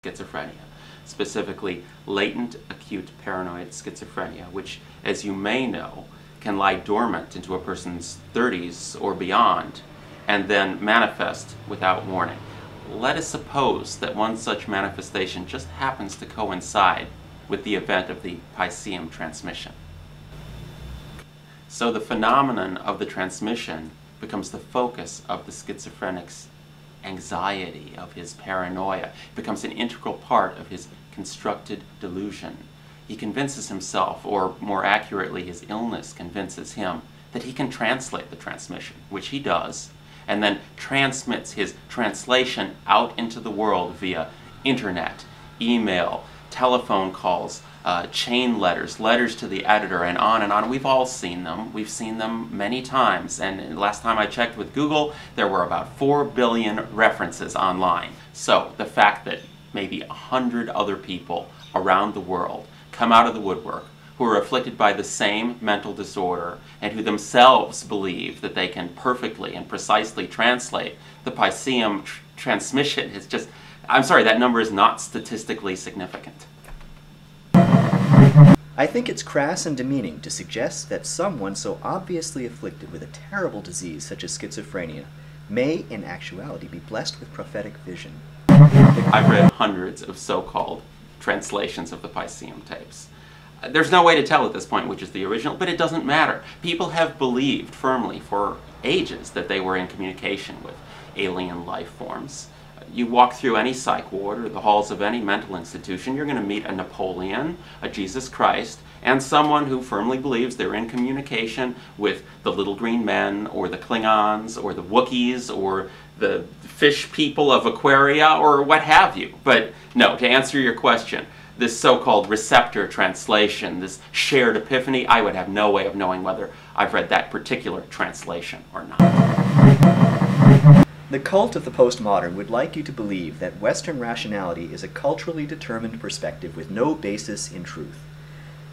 schizophrenia, specifically latent acute paranoid schizophrenia, which, as you may know, can lie dormant into a person's 30s or beyond and then manifest without warning. Let us suppose that one such manifestation just happens to coincide with the event of the Pisceum transmission. So the phenomenon of the transmission becomes the focus of the schizophrenic's anxiety, of his paranoia. It becomes an integral part of his constructed delusion. He convinces himself, or more accurately his illness convinces him, that he can translate the transmission, which he does, and then transmits his translation out into the world via internet, email, telephone calls, chain letters, letters to the editor, and on and on. We've all seen them. We've seen them many times, and last time I checked with Google, there were about 4 billion references online. So the fact that maybe 100 other people around the world come out of the woodwork who are afflicted by the same mental disorder and who themselves believe that they can perfectly and precisely translate the Pisceum transmission is just, I'm sorry, that number is not statistically significant. I think it's crass and demeaning to suggest that someone so obviously afflicted with a terrible disease such as schizophrenia may, in actuality, be blessed with prophetic vision. I've read hundreds of so-called translations of the Pisceum tapes. There's no way to tell at this point which is the original, but it doesn't matter. People have believed firmly for ages that they were in communication with alien life forms. You walk through any psych ward or the halls of any mental institution, you're going to meet a Napoleon, a Jesus Christ, and someone who firmly believes they're in communication with the little green men, or the Klingons, or the Wookiees, or the fish people of Aquaria, or what have you. But no, to answer your question, this so-called receptor translation, this shared epiphany, I would have no way of knowing whether I've read that particular translation or not. The cult of the postmodern would like you to believe that Western rationality is a culturally determined perspective with no basis in truth.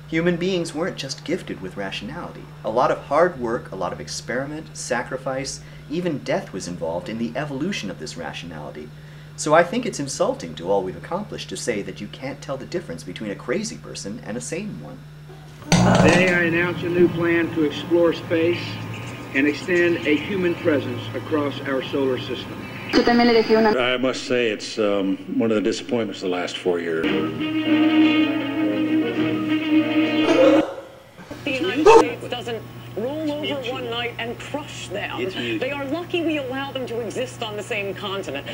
Human beings weren't just gifted with rationality. A lot of hard work, a lot of experiment, sacrifice, even death was involved in the evolution of this rationality. So I think it's insulting to all we've accomplished to say that you can't tell the difference between a crazy person and a sane one. Today I announce a new plan to explore space and extend a human presence across our solar system. I must say it's one of the disappointments of the last 4 years. The United States doesn't roll over one night and crush them. They are lucky we allow them to exist on the same continent.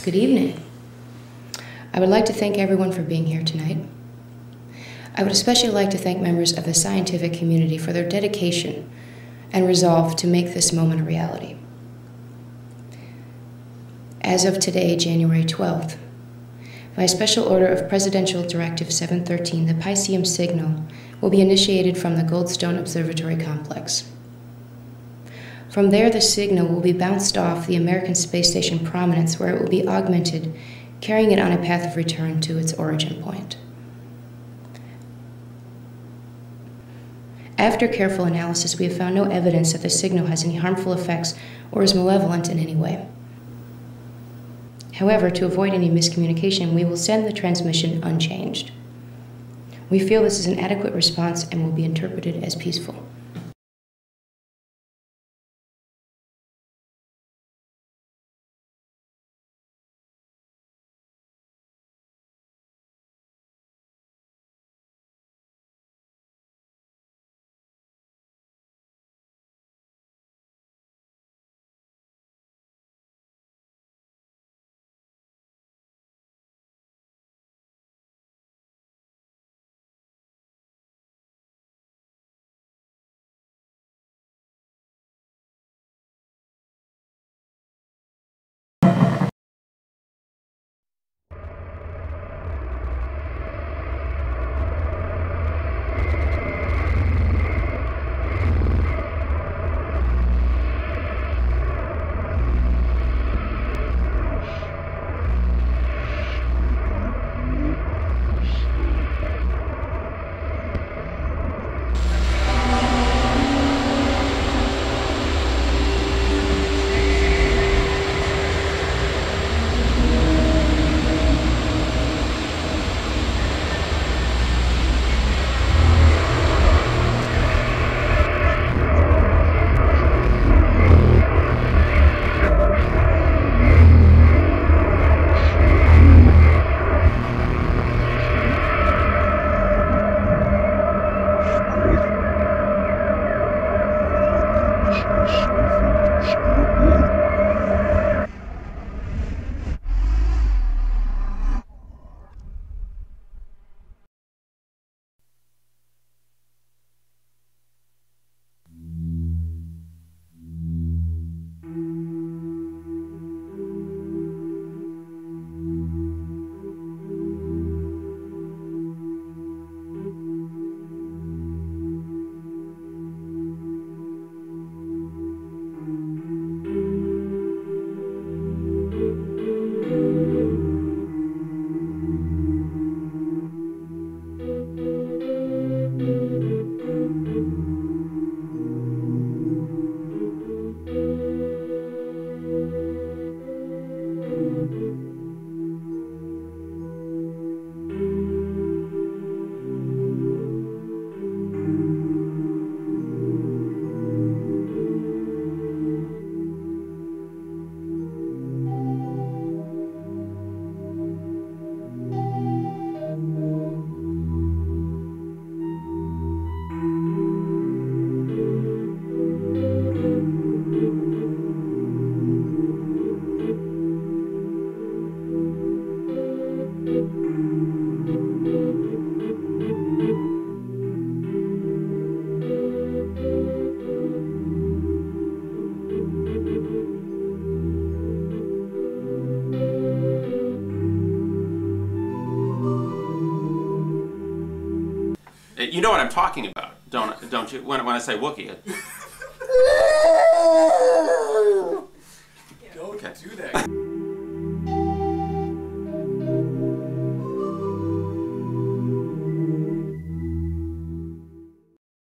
Good evening. I would like to thank everyone for being here tonight. I would especially like to thank members of the scientific community for their dedication and resolve to make this moment a reality. As of today, January 12th, by special order of Presidential Directive 713, the Pisceum signal will be initiated from the Goldstone Observatory Complex. From there, the signal will be bounced off the American Space Station Prominence, where it will be augmented, carrying it on a path of return to its origin point. After careful analysis, we have found no evidence that the signal has any harmful effects or is malevolent in any way. However, to avoid any miscommunication, we will send the transmission unchanged. We feel this is an adequate response and will be interpreted as peaceful. You know what I'm talking about, don't you? When I say Wookiee. Don't do that.